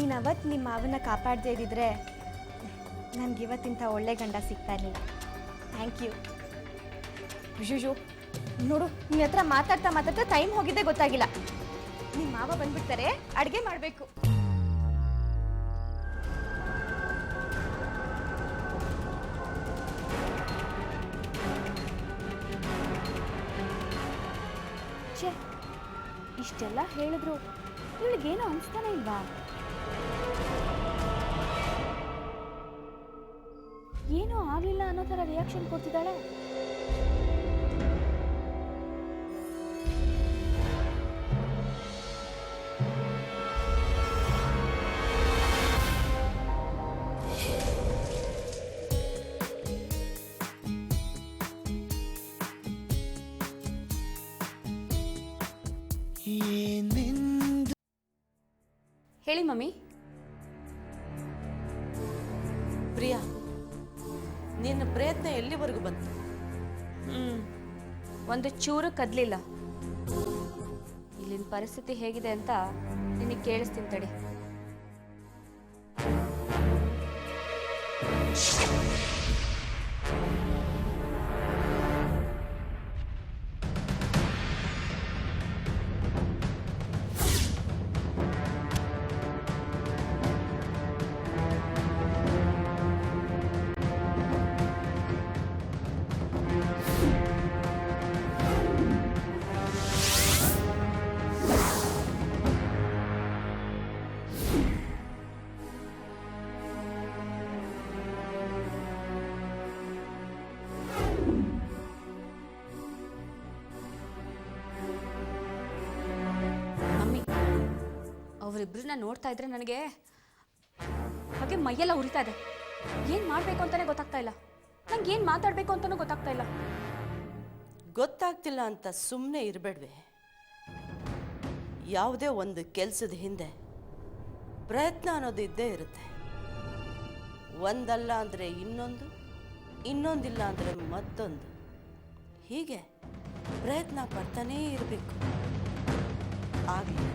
ನೀನು ಅವತ್ತು ನಿಮ್ಮ ಮಾವನ್ನ ಕಾಪಾಡದೇ ಇದ್ದಿದ್ರೆ ನನಗೆ ಇವತ್ತಿಂಥ ಒಳ್ಳೆ ಗಂಡ ಸಿಗ್ತಾ ಇರಲಿಲ್ಲ. Thank you. ಅಯ್ಯೋ ನೋಡು, ನಿನ್ನ ಹತ್ರ ಮಾತಾಡ್ತಾ ಮಾತಾಡ್ತಾ ಟೈಮ್ ಹೋಗಿದ್ದೆ ಗೊತ್ತಾಗಿಲ್ಲ. ನಿಮ್ಮ ಮಾವ ಬಂದ್ಬಿಡ್ತಾರೆ, ಅಡುಗೆ ಮಾಡಬೇಕು. ಛೇ, ಇಷ್ಟೆಲ್ಲ ಹೇಳಿದ್ರು ಇವಳಿಗೇನೋ ಅನಿಸ್ತಾನೆ ಇಲ್ವಾ? ಏನೂ ಆಗಲಿಲ್ಲ ಅನ್ನೋ ಥರ ರಿಯಾಕ್ಷನ್ ಕೊಡ್ತಿದ್ದಾಳೆ. ಹೇಳಿ ಮಮ್ಮಿ. ಪ್ರಿಯಾ, ನಿನ್ನ ಪ್ರಯತ್ನ ಎಲ್ಲಿವರೆಗೂ ಬಂತು? ಒಂದು ಚೂರು ಕದಲಿಲ್ಲ. ಇಲ್ಲಿನ ಪರಿಸ್ಥಿತಿ ಹೇಗಿದೆ ಅಂತ ನಿನಗೆ ಕೇಳಿಸ್ತೀನಿ ತಡಿ. ಅವರಿಬ್ಬರನ್ನ ನೋಡ್ತಾ ಇದ್ರೆ ನನಗೆ ಹಾಗೆ ಮೈಯೆಲ್ಲ ಉರಿತಾ ಇದೆ. ಏನು ಮಾಡಬೇಕು ಅಂತಾನೆ ಗೊತ್ತಾಗ್ತಾ ಇಲ್ಲ. ನಂಗೆ ಏನು ಮಾತಾಡಬೇಕು ಅಂತಾನೂ ಗೊತ್ತಾಗ್ತಾ ಇಲ್ಲ. ಗೊತ್ತಾಗ್ತಿಲ್ಲ ಅಂತ ಸುಮ್ಮನೆ ಇರಬೇಡ್ವೆ. ಯಾವುದೇ ಒಂದು ಕೆಲಸದ ಹಿಂದೆ ಪ್ರಯತ್ನ ಅನ್ನೋದು ಇದ್ದೇ ಇರುತ್ತೆ. ಒಂದಲ್ಲ ಅಂದರೆ ಇನ್ನೊಂದು, ಇನ್ನೊಂದಿಲ್ಲ ಅಂದರೆ ಮತ್ತೊಂದು, ಹೀಗೆ ಪ್ರಯತ್ನ ಪಡ್ತಾನೇ ಇರಬೇಕು. ಆಗಲಿ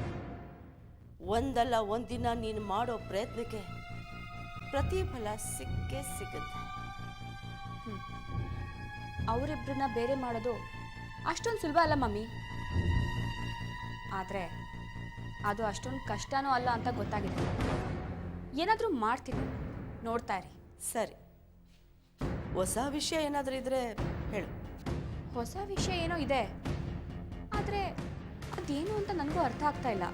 ಒಂದಲ್ಲ ಒಂದಿನ ನೀನು ಮಾಡೋ ಪ್ರಯತ್ನಕ್ಕೆ ಪ್ರತಿಫಲ ಸಿಕ್ಕೇ ಸಿಗುತ್ತೆ. ಅವರಿಬ್ಬರನ್ನ ಬೇರೆ ಮಾಡೋದು ಅಷ್ಟೊಂದು ಸುಲಭ ಅಲ್ಲ ಮಮ್ಮಿ. ಆದರೆ ಅದು ಅಷ್ಟೊಂದು ಕಷ್ಟನೂ ಅಲ್ಲ ಅಂತ ಗೊತ್ತಾಗಿದೆ. ಏನಾದರೂ ಮಾಡ್ತೀನಿ, ನೋಡ್ತಾ ಇರಿ. ಸರಿ, ಹೊಸ ವಿಷಯ ಏನಾದರೂ ಇದ್ರೆ ಹೇಳು. ಹೊಸ ವಿಷಯ ಏನೋ ಇದೆ, ಆದರೆ ಅದೇನು ಅಂತ ನನಗೂ ಅರ್ಥ ಆಗ್ತಾ ಇಲ್ಲ.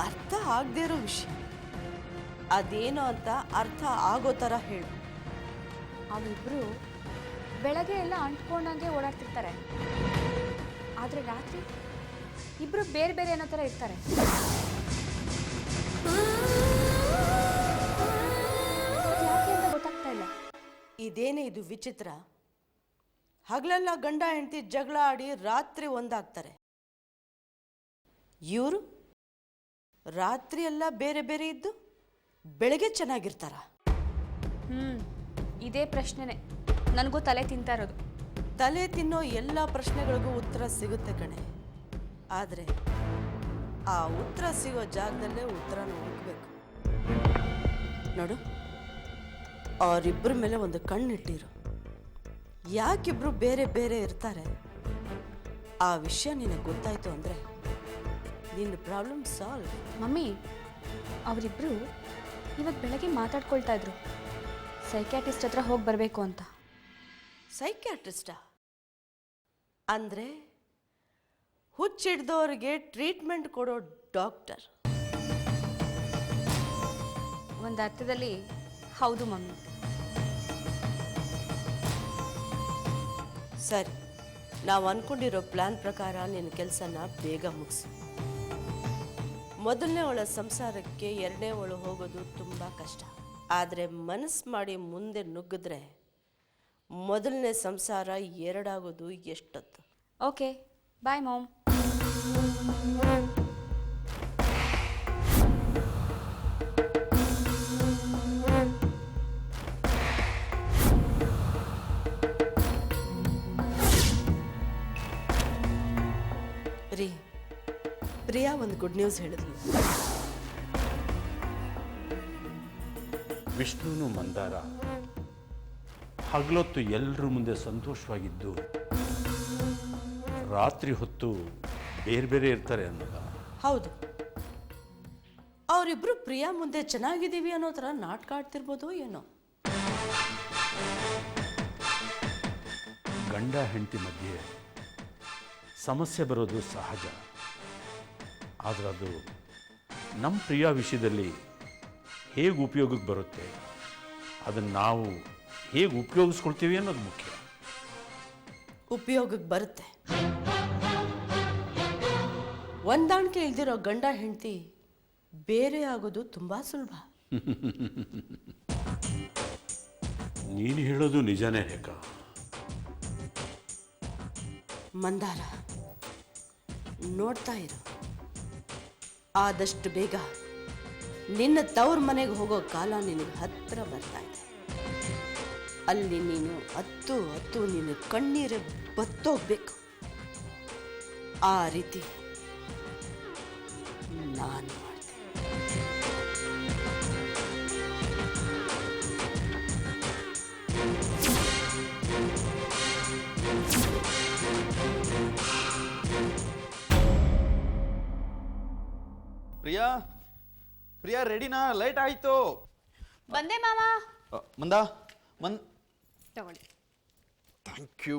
ಅರ್ಥ ಆಗದೇ ಇರೋ ವಿಷಯ ಅದೇನೋ ಅಂತ ಅರ್ಥ ಆಗೋ ಥರ ಹೇಳು. ಅವರಿಬ್ಬರು ಬೆಳಗ್ಗೆ ಎಲ್ಲ ಅಂಟ್ಕೊಂಡಂಗೆ ಓಡಾಡ್ತಿರ್ತಾರೆ, ಆದರೆ ರಾತ್ರಿ ಇಬ್ಬರು ಬೇರೆ ಬೇರೆ ಅನ್ನೋ ಥರ ಇರ್ತಾರೆ. ಯಾಕೆ ಅಂತ ಗೊತ್ತಾಗ್ತಾ ಇಲ್ಲ. ಇದೇನೇ ಇದು ವಿಚಿತ್ರ? ಹಗಲೆಲ್ಲ ಗಂಡ ಹೆಂಡತಿ ಜಗಳ ಆಡಿ ರಾತ್ರಿ ಒಂದಾಗ್ತಾರೆ. ಇವರು ರಾತ್ರಿ ಎಲ್ಲ ಬೇರೆ ಬೇರೆ ಇದ್ದು ಬೆಳಗ್ಗೆ ಚೆನ್ನಾಗಿರ್ತಾರ? ಇದೇ ಪ್ರಶ್ನೆನೇ ನನಗೂ ತಲೆ ತಿಂತಾ ಇರೋದು. ತಲೆ ತಿನ್ನೋ ಎಲ್ಲ ಪ್ರಶ್ನೆಗಳಿಗೂ ಉತ್ತರ ಸಿಗುತ್ತೆ ಕಣೆ. ಆದರೆ ಆ ಉತ್ತರ ಸಿಗೋ ಜಾಗದಲ್ಲೇ ಉತ್ತರನ ಹುಡುಕಬೇಕು. ನೋಡು, ಅವರಿಬ್ಬರ ಮೇಲೆ ಒಂದು ಕಣ್ಣಿಟ್ಟಿರು. ಯಾಕಿಬ್ರು ಬೇರೆ ಬೇರೆ ಇರ್ತಾರೆ ಆ ವಿಷಯ ನಿನಗೆ ಗೊತ್ತಾಯ್ತು ಅಂದರೆ ನಿನ್ನ ಪ್ರಾಬ್ಲಮ್ ಸಾಲ್ವ್. ಮಮ್ಮಿ, ಅವರಿಬ್ಬರು ಇವತ್ತು ಬೆಳಗ್ಗೆ ಮಾತಾಡ್ಕೊಳ್ತಾ ಇದ್ರು ಸೈಕ್ಯಾಟ್ರಿಸ್ಟ್ ಹತ್ರ ಹೋಗಿ ಬರಬೇಕು ಅಂತ. ಸೈಕ್ಯಾಟ್ರಿಸ್ಟಾ? ಅಂದರೆ ಹುಚ್ಚಿಡ್ದವ್ರಿಗೆ ಟ್ರೀಟ್ಮೆಂಟ್ ಕೊಡೋ ಡಾಕ್ಟರ್? ಒಂದು ಅರ್ಥದಲ್ಲಿ ಹೌದು ಮಮ್ಮಿ. ಸರಿ, ನಾವು ಅಂದ್ಕೊಂಡಿರೋ ಪ್ಲ್ಯಾನ್ ಪ್ರಕಾರ ನಿನ್ನ ಕೆಲಸನ ಬೇಗ ಮುಗಿಸು. ಮೊದಲನೇ ಒಳ ಸಂಸಾರಕ್ಕೆ ಎರಡನೇ ಒಳು ಹೋಗೋದು ತುಂಬ ಕಷ್ಟ. ಆದರೆ ಮನಸ್ಸು ಮಾಡಿ ಮುಂದೆ ನುಗ್ಗಿದ್ರೆ ಮೊದಲನೇ ಸಂಸಾರ ಎರಡಾಗೋದು ಎಷ್ಟೊತ್ತು. ಓಕೆ, ಬಾಯ್ ಮಾಮ್. ರೀ, ಪ್ರಿಯಾ ಒಂದು ಗುಡ್ ನ್ಯೂಸ್ ಹೇಳಿದ್ಲು. ವಿಷ್ಣುನು ಮಂದಾರ ಹಗಲೊತ್ತು ಎಲ್ಲರ ಮುಂದೆ ಸಂತೋಷವಾಗಿದ್ದು ರಾತ್ರಿ ಹೊತ್ತು ಬೇರೆ ಬೇರೆ ಇರ್ತಾರೆ ಅನ್ನೋದ? ಹೌದು, ಅವರಿಬ್ರು ಪ್ರಿಯಾ ಮುಂದೆ ಚೆನ್ನಾಗಿದ್ದೀವಿ ಅನ್ನೋ ಥರ ನಾಟಕ ಆಡ್ತಿರ್ಬೋದು ಏನೋ. ಗಂಡ ಹೆಂಡತಿ ಮಧ್ಯೆ ಸಮಸ್ಯೆ ಬರೋದು ಸಹಜ. ಆದರೆ ಅದು ನಮ್ಮ ಪ್ರಿಯಾ ವಿಷಯದಲ್ಲಿ ಹೇಗೆ ಉಪಯೋಗಕ್ಕೆ ಬರುತ್ತೆ, ಅದನ್ನು ನಾವು ಹೇಗೆ ಉಪಯೋಗಿಸ್ಕೊಳ್ತೀವಿ ಅನ್ನೋದು ಮುಖ್ಯ. ಉಪಯೋಗಕ್ಕೆ ಬರುತ್ತೆ. ಹೊಂದಾಣಿಕೆ ಇಲ್ದಿರೋ ಗಂಡ ಹೆಂಡತಿ ಬೇರೆ ಆಗೋದು ತುಂಬ ಸುಲಭ. ನೀನು ಹೇಳೋದು ನಿಜನೇ ರೇಖಾ. ಮಂದಾರ, ನೋಡ್ತಾ ಇರು, ಆದಷ್ಟು ಬೇಗ ನಿನ್ನ ತವ್ರ ಮನೆಗೆ ಹೋಗೋ ಕಾಲ ನಿನಗೆ ಹತ್ತಿರ ಬರ್ತಾ ಇದೆ. ಅಲ್ಲಿ ನೀನು ಹತ್ತು ನಿನ್ನ ಕಣ್ಣೀರೇ ಬತ್ತೋಗ್ಬೇಕು. ಆ ರೀತಿ ನಾನು ಮಾಡ್ತೆ. ಪ್ರಿಯಾ, ಪ್ರಿಯಾ ರೆಡಿನಾ? ಲೈಟ್ ಆಯ್ತು. ಬಂದೆ ಮಾವ. ತಗೊಳ್ಳಿ. Thank you.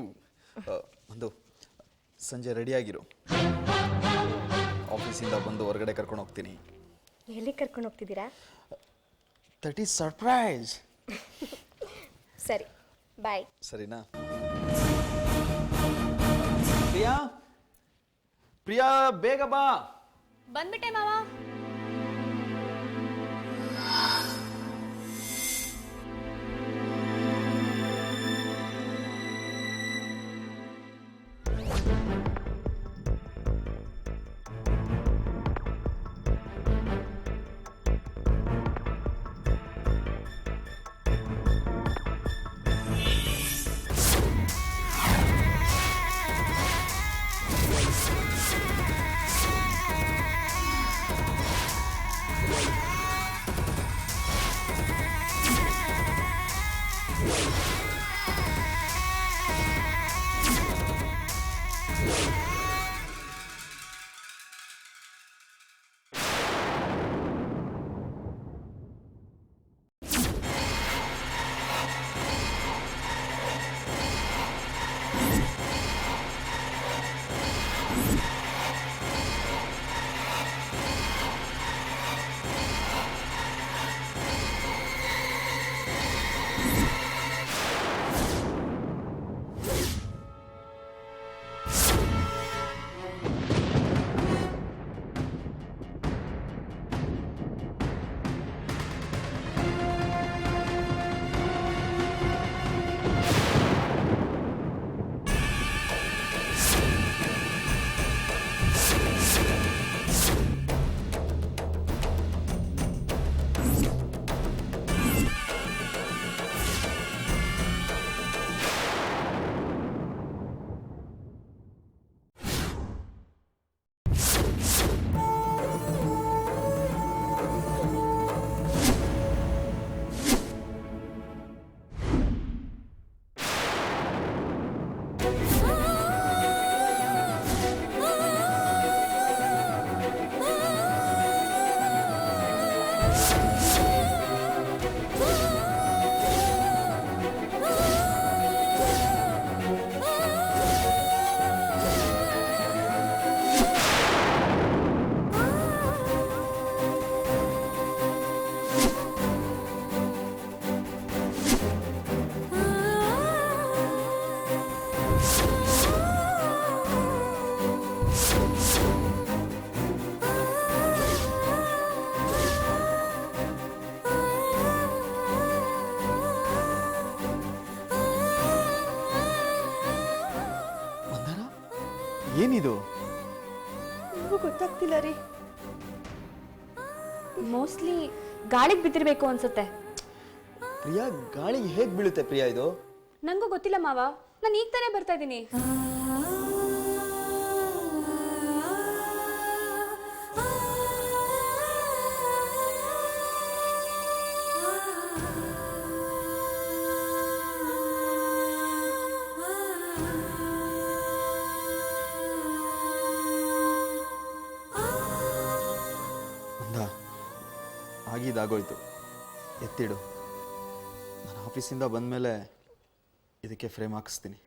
ಮಂದು, ಸಂಜೆ ರೆಡಿ ಆಗಿರು. ಆಫೀಸಿಂದ ಬಂದು ಹೊರಗಡೆ ಕರ್ಕೊಂಡು ಹೋಗ್ತೀನಿ. ಎಲ್ಲಿ ಕರ್ಕೊಂಡು ಹೋಗ್ತಿದ್ದೀರಾ? That is surprise. ಸರಿ, ಬಾಯ್. ಸರಿನಾ? ಪ್ರಿಯಾ, ಪ್ರಿಯಾ ಬೇಗ ಬಾ. ಬಂದ್ಬಿಟ್ಟೆ ಮಾವ. ಏನಿದು? ನನಗೂ ಗೊತ್ತಾಗ್ತಿಲ್ಲ ರೀ. ಮೋಸ್ಟ್ಲಿ ಗಾಳಿಗೆ ಬಿದ್ದಿರಬೇಕು ಅನ್ಸುತ್ತೆ. ಪ್ರಿಯಾ, ಗಾಳಿಗೆ ಹೇಗೆ ಬೀಳುತ್ತೆ ಪ್ರಿಯಾ ಇದು? ನಂಗೂ ಗೊತ್ತಿಲ್ಲ ಮಾವ, ನಾನು ಈಗ ತಾನೇ ಬರ್ತಾ ಇದ್ದೀನಿ. ಆಗಿದ್ದಾಗೋಯ್ತು, ಎತ್ತಿಡು. ನಾನು ಆಫೀಸಿಂದ ಬಂದಮೇಲೆ ಇದಕ್ಕೆ ಫ್ರೇಮ್ ಹಾಕಿಸ್ತೀನಿ.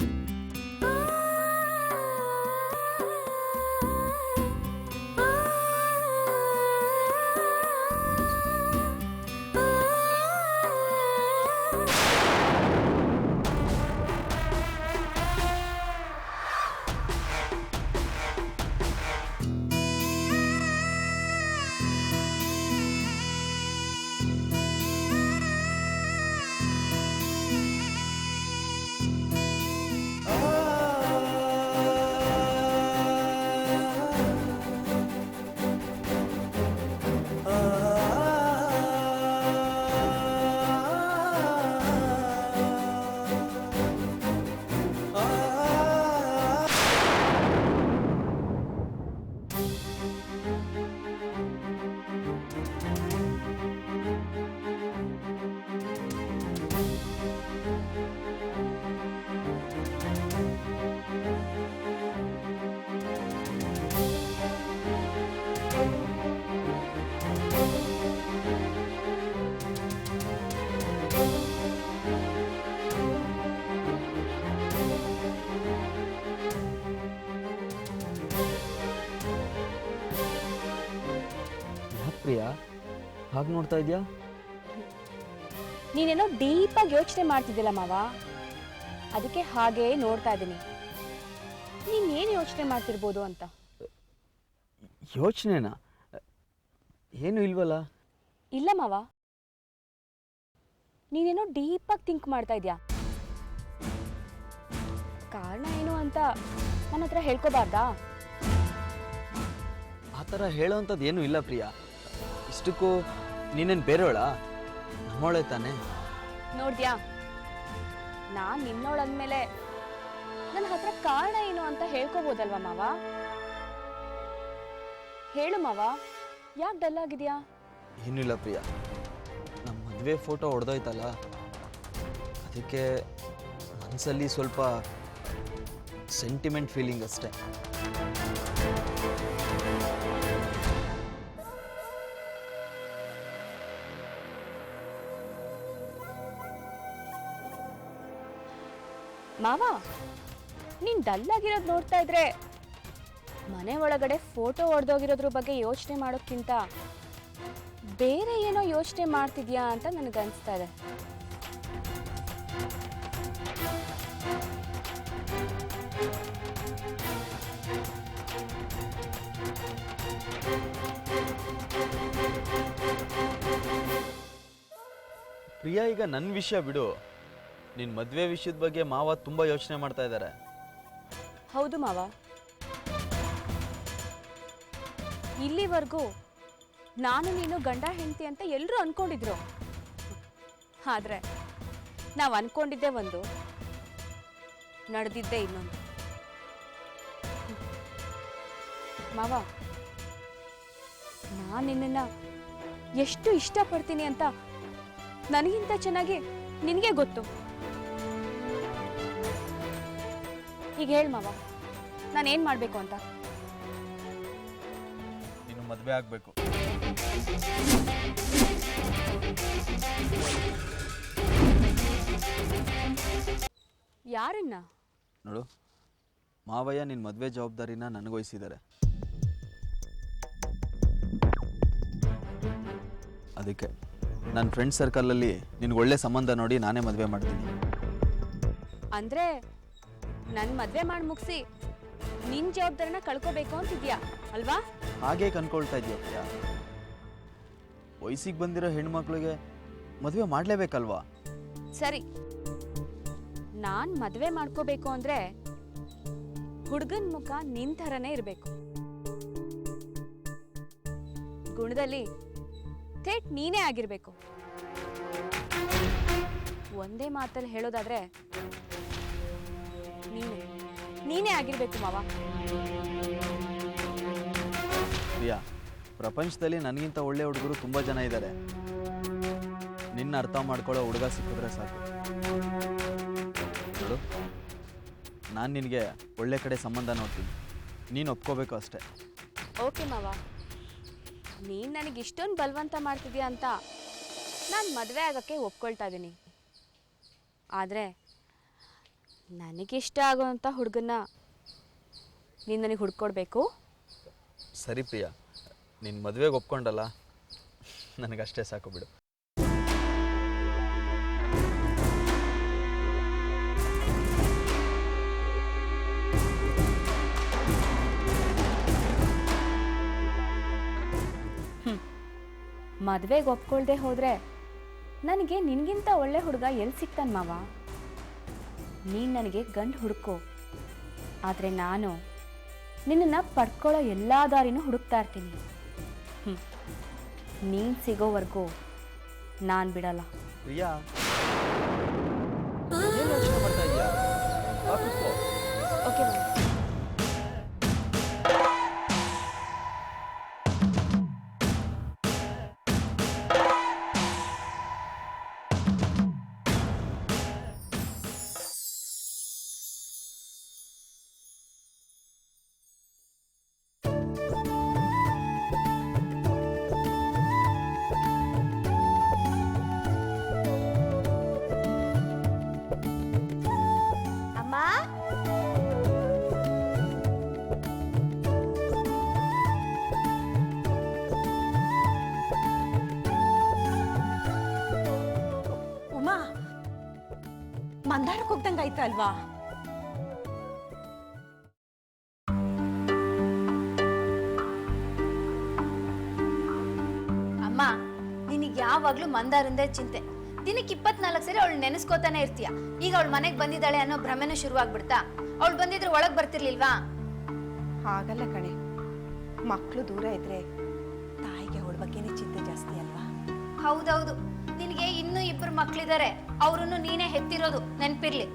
ಪ್ರಿಯಾ ಹಾಗೆ ನೋಡ್ತಾ ಇದೆಯಾ? ನೀನೇನೋ ಡೀಪಾಗಿ ಯೋಚನೆ ಮಾಡ್ತಿದ್ದಿಲ್ಲ ಮಾವ, ಅದಕ್ಕೆ ಹಾಗೇ ನೋಡ್ತಾ ಇದ್ದೀನಿ. ನೀನೇನು ಯೋಚನೆ ಮಾಡ್ತಿರ್ಬೋದು ಅಂತ. ಯೋಚನೆನಾ? ಏನು ಇಲ್ವಲ್ಲ. ಇಲ್ಲ ಮಾವ, ನೀನೇನೋ ಡೀಪಾಗಿ ಥಿಂಕ್ ಮಾಡ್ತಾ ಇದೆಯಾ. ಕಾರಣ ಏನು ಅಂತ ನನ್ನ ಹತ್ರ ಹೇಳ್ಕೋಬಾರ್ದಾ? ಆ ಥರ ಹೇಳೋವಂಥದ್ದು ಏನೂ ಇಲ್ಲ ಪ್ರಿಯಾ. ಇಷ್ಟಕ್ಕೂ ನೀನೇನು ಬೇರೆಯವಳ? ನಮ್ಮವಳೆ ತಾನೆ. ನೋಡ್ದ್ಯಾ, ನಾನು ನಿನ್ನೋಳಂದ್ಮೇಲೆ ನನ್ನ ಹತ್ರ ಕಾರಣ ಏನು ಅಂತ ಹೇಳ್ಕೋಬೋದಲ್ವಾ ಮಾವ? ಹೇಳು ಮಾವ, ಯಾಕೆ ಡಲ್ ಆಗಿದ್ಯಾ? ಏನೂ ಇಲ್ಲ ಪ್ರಿಯಾ, ನಮ್ಮ ಮದುವೆ ಫೋಟೋ ಹೊಡೆದೋಯ್ತಲ್ಲ, ಅದಕ್ಕೆ ಮನಸ್ಸಲ್ಲಿ ಸ್ವಲ್ಪ ಸೆಂಟಿಮೆಂಟ್ ಫೀಲಿಂಗ್ ಅಷ್ಟೇ. ಮಾವ, ನೀನ್ ಡಲ್ ಆಗಿರೋದು ನೋಡ್ತಾ ಇದ್ರೆ ಮನೆ ಒಳಗಡೆ ಫೋಟೋ ಹೊಡೆದೋಗಿರೋದ್ರ ಬಗ್ಗೆ ಯೋಚನೆ ಮಾಡೋಕ್ಕಿಂತ ಬೇರೆ ಏನೋ ಯೋಚನೆ ಮಾಡ್ತಿದ್ಯಾ ಅಂತ ನನಗನ್ಸ್ತಾ ಇದೆ. ಪ್ರಿಯಾ, ಈಗ ನನ್ನ ವಿಷಯ ಬಿಡು. ನಿನ್ನ ಮದುವೆ ವಿಷಯದ ಬಗ್ಗೆ ಮಾವ ತುಂಬ ಯೋಚನೆ ಮಾಡ್ತಾ ಇದ್ದಾರೆ. ಹೌದು ಮಾವ, ಇಲ್ಲಿವರೆಗೂ ನಾನು ನೀನು ಗಂಡ ಹೆಂಡತಿ ಅಂತ ಎಲ್ಲರೂ ಅನ್ಕೊಂಡಿದ್ರು. ಆದ್ರೆ ನಾವು ಅನ್ಕೊಂಡಿದ್ದೆ ಒಂದು, ನಡೆದಿದ್ದೆ ಇನ್ನೊಂದು. ಮಾವ, ನಾನು ನಿನ್ನನ್ನ ಎಷ್ಟು ಇಷ್ಟಪಡ್ತೀನಿ ಅಂತ ನನಗಿಂತ ಚೆನ್ನಾಗಿ ನಿನಗೆ ಗೊತ್ತು. ಈಗ ಹೇಳು ಮಾವ, ನಾನೇನು ಮಾಡಬೇಕು ಅಂತ? ನೀನು ಮದುವೆ ಆಗಬೇಕು. ಯಾರನ್ನ? ನೋಡು, ಮಾವಯ್ಯ ನಿನ್ನ ಮದುವೆ ಜವಾಬ್ದಾರಿನ ನನಗೊಯ್ಸಿದ್ದಾರೆ. ಅದಕ್ಕೆ ನನ್ನ ಫ್ರೆಂಡ್ ಸರ್ಕಲಲ್ಲಿ ನಿನಗೆ ಒಳ್ಳೆ ಸಂಬಂಧ ನೋಡಿ ನಾನೇ ಮದುವೆ ಮಾಡ್ತೀನಿ. ಅಂದ್ರೆ ನನ್ನ ಮದುವೆ ಮಾಡಿ ಮುಗಿಸಿ ನಿನ್ನ ಜವಾಬ್ದಾರಿನ ಕಳ್ಕೋಬೇಕು ಅಂತಿದ್ಯಾ ಅಲ್ವಾ? ಹಾಗೆ ಕನ್ಕೊಳ್ತಾ ಇದೆಯಾ? ವಯಸ್ಸಿಗೆ ಬಂದಿರೋ ಹೆಣ್ಮಕ್ಳಿಗೆ ಮದುವೆ ಮಾಡಲೇಬೇಕಲ್ವಾ? ಸರಿ, ನಾನು ಮದುವೆ ಮಾಡ್ಕೋಬೇಕು ಅಂದ್ರೆ ಹುಡುಗನ ಮುಖ ನಿನ್ ಥರನೇ ಇರಬೇಕು. ಗುಣದಲ್ಲಿ ಥೇಟ್ ನೀನೇ ಆಗಿರ್ಬೇಕು. ಒಂದೇ ಮಾತಲ್ಲಿ ಹೇಳೋದಾದ್ರೆ ನೀನೇ ಆಗಿರ್ಬೇಕು ಮಾವ. ಪ್ರಿಯಾ, ಪ್ರಪಂಚದಲ್ಲಿ ನನಗಿಂತ ಒಳ್ಳೆ ಹುಡುಗರು ತುಂಬ ಜನ ಇದ್ದಾರೆ. ನಿನ್ನ ಅರ್ಥ ಮಾಡ್ಕೊಳ್ಳೋ ಹುಡುಗ ಸಿಕ್ಕಿದ್ರೆ ಸಾಕು. ನೋಡು, ನಾನು ನಿನಗೆ ಒಳ್ಳೆ ಕಡೆ ಸಂಬಂಧ ನೋಡ್ತೀನಿ, ನೀನು ಒಪ್ಕೋಬೇಕು ಅಷ್ಟೇ. ಓಕೆ ಮಾವ, ನೀನು ನನಗೆ ಇಷ್ಟೊಂದು ಬಲವಂತ ಮಾಡ್ತಿದ್ಯಾ ಅಂತ ನಾನು ಮದುವೆ ಆಗೋಕ್ಕೆ ಒಪ್ಕೊಳ್ತಾ ಇದ್ದೀನಿ. ಆದರೆ ನನಗಿಷ್ಟ ಆಗೋವಂಥ ಹುಡುಗನ್ನ ನೀನು ನನಗೆ ಹುಡ್ಕೊಡ್ಬೇಕು. ಸರಿ ಪ್ರಿಯಾ, ನಿನ್ನ ಮದುವೆಗೆ ಒಪ್ಕೊಂಡಲ್ಲ, ನನಗಷ್ಟೇ ಸಾಕು ಬಿಡು. ಮದುವೆಗೆ ಒಪ್ಕೊಳ್ದೆ ಹೋದರೆ ನನಗೆ ನಿನಗಿಂತ ಒಳ್ಳೆ ಹುಡುಗ ಎಲ್ಲಿ ಸಿಗ್ತಾನೆ ಮಾವ? ನೀನು ನನಗೆ ಗಂಡು ಹುಡುಕೋ, ಆದರೆ ನಾನು ನಿನ್ನನ್ನು ಪಡ್ಕೊಳ್ಳೋ ಎಲ್ಲ ದಾರಿನೂ ಹುಡುಕ್ತಾ ಇರ್ತೀನಿ. ನೀನು ಸಿಗೋವರೆಗೂ ನಾನು ಬಿಡಲ್ಲ. ಪ್ರಿಯಾ, ಏನ್ ಯೋಚನೆ ಮಾಡ್ತಾ ಇದೀಯಾ? ಬಾ ಕೂತ್ಕೋ. ಓಕೆ ಮಾವ. ಅಮ್ಮ, ಉಮಾ, ಮಂದಾರಕ್ಕೆ ಹೋಗ್ದಂಗಾಯ್ತು ಅಲ್ವಾ? ಅಮ್ಮ, ನಿನಗೆ ಯಾವಾಗ್ಲೂ ಮಂದಾರಂದೇ ಚಿಂತೆ. ದಿನಕ್ಕೆ 24 ಸರಿ ಅವಳು ನೆನೆಸ್ಕೋತಾನೆ ಇರ್ತೀಯ. ಈಗ ಅವಳು ಮನೆಗೆ ಬಂದಿದ್ದಾಳೆ ಅನ್ನೋ ಭ್ರಮೆನೂ ಶುರುವಾಗ್ಬಿಡ್ತಾ? ಅವಳು ಬಂದಿದ್ರೆ ಒಳಗ್ ಬರ್ತಿರ್ಲಿಲ್ವಾ? ಹಾಗಲ್ಲ ಕಣೆ, ಮಕ್ಕಳು ದೂರ ಇದ್ರೆ ತಾಯಿಗೆ ಅವಳ ಬಗ್ಗೆನೇ ಚಿಂತೆ ಜಾಸ್ತಿ ಅಲ್ವಾ? ಹೌದೌದು, ನಿನಗೆ ಇನ್ನೂ 2 ಮಕ್ಳಿದಾರೆ. ಅವ್ರನ್ನು ನೀನೇ ಹೆತ್ತಿರೋದು, ನೆನ್ಪಿರ್ಲಿ.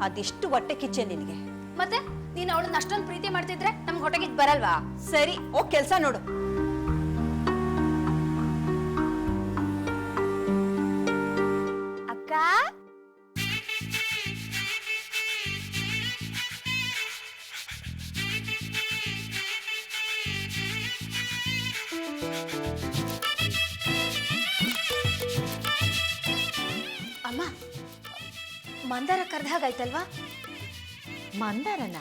ಅದೆಷ್ಟು ಹೊಟ್ಟೆ ಕಿಚ್ಚೆ ನಿನಗೆ? ಮತ್ತೆ ನೀನು ಅವಳನ್ನ ಅಷ್ಟೊಂದು ಪ್ರೀತಿ ಮಾಡ್ತಿದ್ರೆ ನಮ್ಗೆ ಹೊಟ್ಟೆಗೆ ಬರಲ್ವಾ? ಸರಿ, ಹೋಗ್ ಕೆಲ್ಸ ನೋಡು. ಅಕ್ಕ, ಅಮ್ಮ, ಮಂದಾರ ಕರ್ದ ಹಾಗಾಯ್ತಲ್ವಾ? ಮಂದಾರನ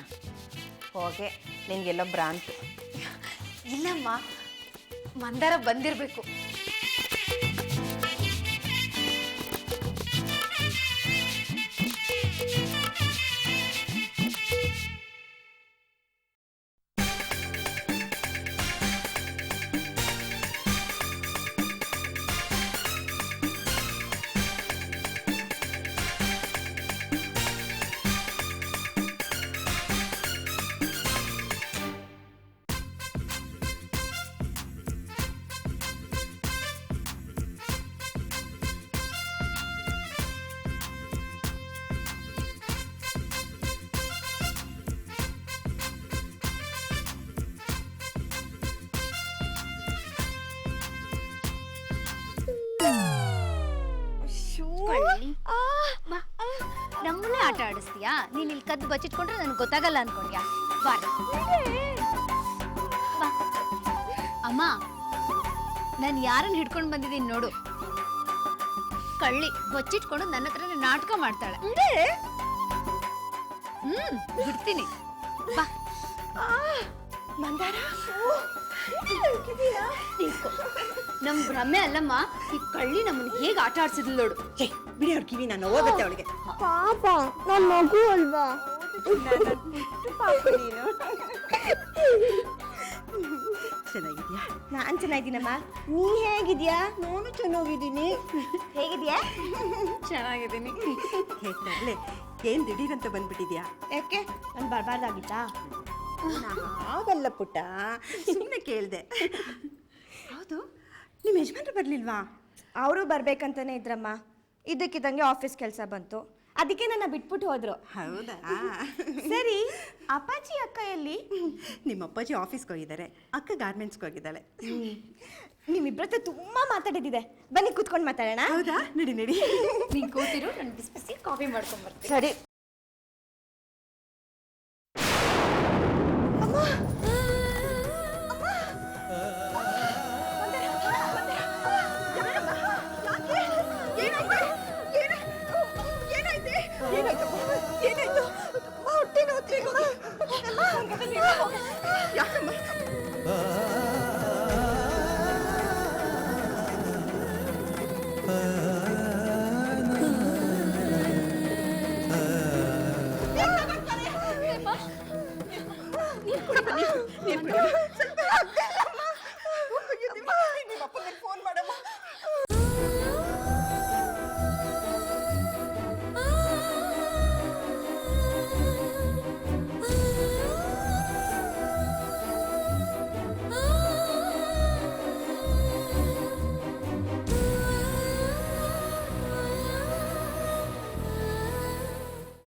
ಹೋಗೆ, ನಿನ್ಗೆಲ್ಲೋ ಭ್ರಾಂತಿ. ಇಲ್ಲಮ್ಮ, ಮಂದಾರ ಬಂದಿರ್ಬೇಕು. ನಮ್ಮನ್ನೇ ಆಟ ಆಡಿಸ್ತೀಯಾ? ನೀನ್ ಇಲ್ಲಿ ಕದ್ದು ಬಚ್ಚಿಟ್ಕೊಂಡ್ರೆ ನನ್ಗೆ ಗೊತ್ತಾಗಲ್ಲ ಅನ್ಕೊಂಡ್ಯಾ? ಬಾ ಬಾ. ಅಮ್ಮ, ನಾನು ಯಾರನ್ನ ಹಿಡ್ಕೊಂಡು ಬಂದಿದ್ದೀನಿ ನೋಡು. ಕಳ್ಳಿ ಬಚ್ಚಿಟ್ಕೊಂಡು ನನ್ನ ಹತ್ರನೇ ನಾಟಕ ಮಾಡ್ತಾಳೆ. ಬಿಡ್ತೀನಿ, ಬಾ. ಮಂದಾರ, ನಿಂತ್ಕೋ. ನಮ್ ಭ್ರಮೆ ಅಲ್ಲಮ್ಮ, ಈ ಕಳ್ಳಿ ನಮ್ಮನ್ನ ಹೇಗೆ ಆಟ ಆಡ್ಸಿದ್ಲು ನೋಡು. ಬಿಡಿ ಅವ್ರ ಕಿವಿ, ನಾನು ಹೋಗುತ್ತೆ ಅವಳಿಗೆ. ಪಾಪ, ನನ್ನ ಮಗು ಅಲ್ವಾ? ಚೆನ್ನಾಗಿದ್ಯಾ? ನಾನ್ ಚೆನ್ನಾಗಿದ್ದೀನಮ್ಮ. ನೀ ಹೇಗಿದ್ಯಾ? ನಾನು ಚೆನ್ನಾಗಿದ್ದೀನಿ. ಹೇಗಿದ್ಯಾ? ಚೆನ್ನಾಗಿದ್ದೀನಿ. ಹೇಗ್ತಾರ್ಲೆ, ಏನ್ ದಿಢೀರಂತ ಬಂದ್ಬಿಟ್ಟಿದ್ಯಾ? ಯಾಕೆ, ನಾನು ಬರಬಾರ್ದಾಗಿತ್ತಾ? ಆಗಲ್ಲ ಪುಟ್ಟ, ಸುಮ್ಮನೆ ಕೇಳ್ದೆ. ಹೌದು, ನಿಮ್ಮ ಯಜಮಾನ್ರು ಬರ್ಲಿಲ್ವಾ? ಅವರು ಬರ್ಬೇಕಂತಾನೆ ಇದ್ರಮ್ಮ. ಇದಕ್ಕಿದ್ದಂಗೆ ಆಫೀಸ್ ಕೆಲಸ ಬಂತು, ಅದಕ್ಕೆ ನನ್ನ ಬಿಟ್ಬಿಟ್ಟು ಹೋದ್ರು. ಹೌದಾ? ಸರಿ, ಅಪ್ಪಾಜಿ ಅಕ್ಕ ಎಲ್ಲಿ? ನಿಮ್ಮ ಅಪ್ಪಾಜಿ ಆಫೀಸ್ಗೆ ಹೋಗಿದ್ದಾರೆ, ಅಕ್ಕ ಗಾರ್ಮೆಂಟ್ಸ್ಗೆ ಹೋಗಿದ್ದಾಳೆ. ನಿಮ್ಮಿಬ್ರ ಹತ್ರ ತುಂಬಾ ಮಾತಾಡಿದ್ದಿದೆ, ಬನ್ನಿ ಕೂತ್ಕೊಂಡು ಮಾತಾಡೋಣ. ಹೌದಾ? ನಡಿ ನಡಿ. ನೀನ್ ಕೂತಿರು, ನಾನು ಬಿಸಿ ಬಿಸಿ ಕಾಫಿ ಮಾಡ್ಕೊಂಡ್ ಬರ್ತೀನಿ. ಸರಿ. ನೋಡಮ್ಮ